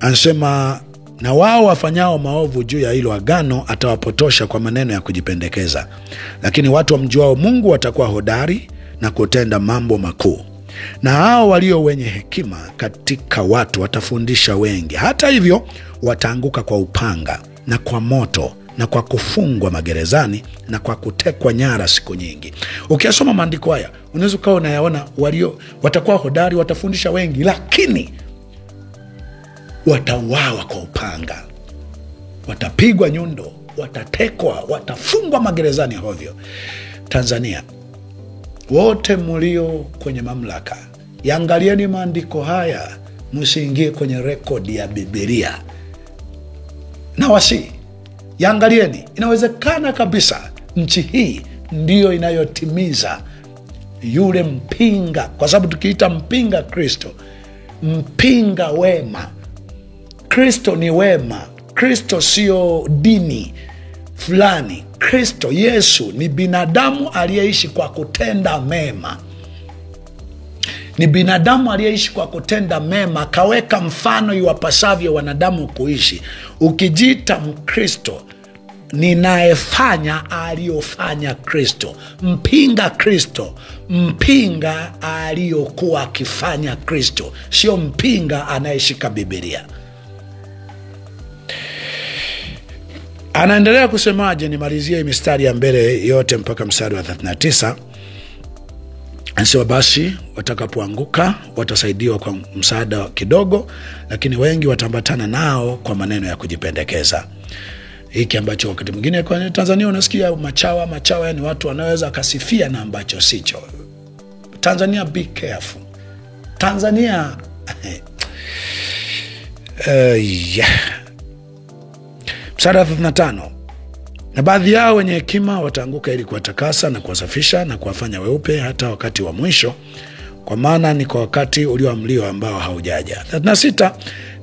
anasema, na wao wafanyao maovu juu ya hilo agano atawapotosha kwa maneno ya kujipendekeza, lakini watu wamjuao Mungu watakuwa hodari na kutenda mambo makuu, na hao walio wenye hekima katika watu watafundisha wengi. Hata hivyo wataanguka kwa upanga na kwa moto na kwa kufungwa magerezani na kwa kutekwa nyara siku nyingi. Ukiyasoma maandiko haya unaweza ukawa unayaona watakuwa hodari, watafundisha wengi, lakini watauawa kwa upanga, watapigwa nyundo, watatekwa, watafungwa magerezani hovyo. Tanzania, wote mlio kwenye mamlaka, yaangalieni maandiko haya, msiingie kwenye rekodi ya Biblia. Na wasi yaangalieni, inawezekana kabisa nchi hii ndiyo inayotimiza yule mpinga, kwa sababu tukiita mpinga Kristo, mpinga wema. Kristo ni wema. Kristo sio dini fulani. Kristo Yesu ni binadamu aliyeishi kwa kutenda mema, ni binadamu aliyeishi kwa kutenda mema, akaweka mfano iwapasavyo wanadamu kuishi. Ukijiita Mkristo, ninayefanya aliyofanya Kristo. Mpinga Kristo, mpinga aliyokuwa akifanya Kristo, sio mpinga anayeshika Biblia. Anaendelea kusemaje? Nimalizie mistari ya mbele yote mpaka mstari wa 39. Anasema basi watakapoanguka watasaidiwa kwa msaada kidogo, lakini wengi watambatana nao kwa maneno ya kujipendekeza. Hiki ambacho wakati mwingine kwa Tanzania unasikia machawa, yani watu wanaweza kasifia na ambacho sicho. Tanzania, be careful. Tanzania Mstari wa 35. Na baadhi yao wenye hekima wataanguka ili kuwatakasa na kuwasafisha na kuwafanya weupe hata wakati wa mwisho, kwa maana ni kwa wakati ulioamliwa ambao haujaja. 36.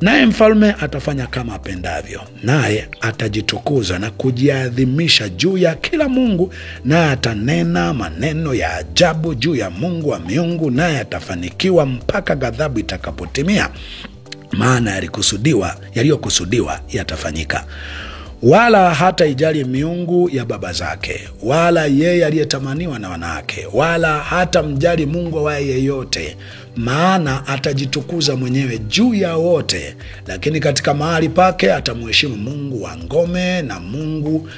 Naye mfalme atafanya kama apendavyo, naye atajitukuza na kujiadhimisha juu ya kila mungu, naye atanena maneno ya ajabu juu ya Mungu wa miungu, naye atafanikiwa mpaka ghadhabu itakapotimia, maana yaliyokusudiwa yatafanyika. Wala hata ijali miungu ya baba zake, wala yeye aliyetamaniwa na wanawake, wala hata mjali Mungu awaye yeyote, maana atajitukuza mwenyewe juu ya wote. Lakini katika mahali pake atamheshimu Mungu wa ngome na Mungu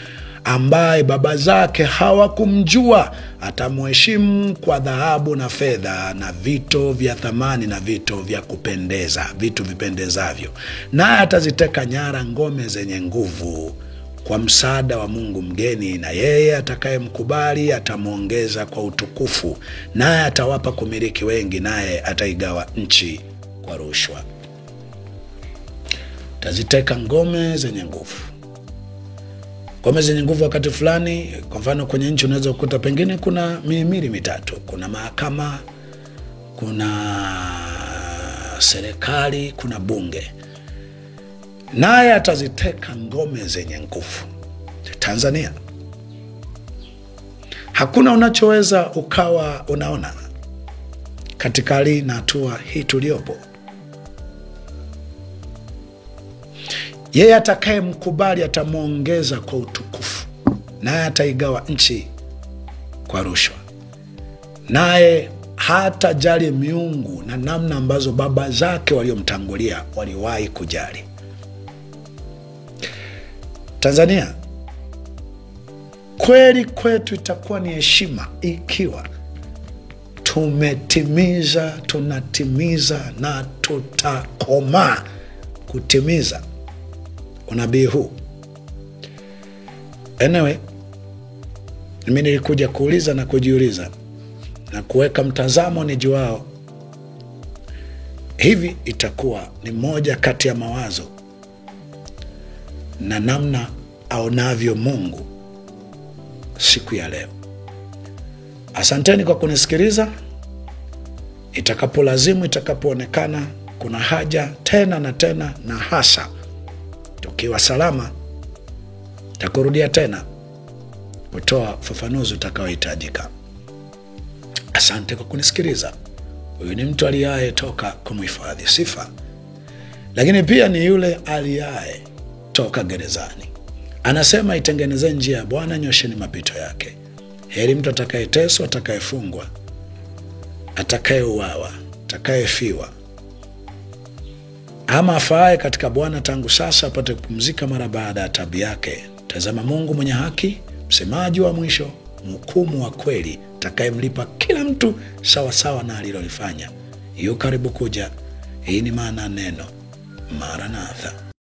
ambaye baba zake hawakumjua. Atamheshimu kwa dhahabu na fedha na vito vya thamani na vito vya kupendeza, vitu vipendezavyo. Naye ataziteka nyara ngome zenye nguvu kwa msaada wa Mungu mgeni, na yeye atakayemkubali atamwongeza kwa utukufu. Naye atawapa kumiliki wengi, naye ataigawa nchi kwa rushwa. Ataziteka ngome zenye nguvu. Ngome zenye nguvu wakati fulani, kwa mfano kwenye nchi unaweza kukuta pengine kuna mihimili mitatu. Kuna mahakama, kuna serikali, kuna bunge. Naye ataziteka ngome zenye nguvu. Tanzania, hakuna unachoweza ukawa unaona katika hali na hatua hii tuliopo. Yeye atakaye mkubali atamwongeza kwa utukufu, naye ataigawa nchi kwa rushwa. Naye hata jali miungu na namna ambazo baba zake waliomtangulia waliwahi kujali. Tanzania, kweli kwetu itakuwa ni heshima ikiwa tunatimiza na tutakomaa kutimiza unabii huu. Anyway, mimi nilikuja kuuliza na kujiuliza na kuweka mtazamo ni juao. Hivi itakuwa ni moja kati ya mawazo na namna aonavyo Mungu siku ya leo. Asanteni kwa kunisikiliza. Itakapolazimu, itakapoonekana kuna haja tena na tena, na hasa tukiwa salama, takurudia tena kutoa ufafanuzi utakaohitajika. Asante kwa kunisikiliza. Huyu ni mtu aliaye toka kumhifadhi sifa, lakini pia ni yule aliaye toka gerezani. Anasema, itengeneze njia ya Bwana, nyosheni mapito yake. Heri mtu atakayeteswa, atakayefungwa, atakayeuawa, atakayefiwa, ama afaaye katika Bwana tangu sasa apate kupumzika mara baada ya taabu yake. Tazama, Mungu mwenye haki, msemaji wa mwisho, mhukumu wa kweli, atakayemlipa kila mtu sawa sawa na alilolifanya, yu karibu kuja. Hii ni maana neno Maranatha.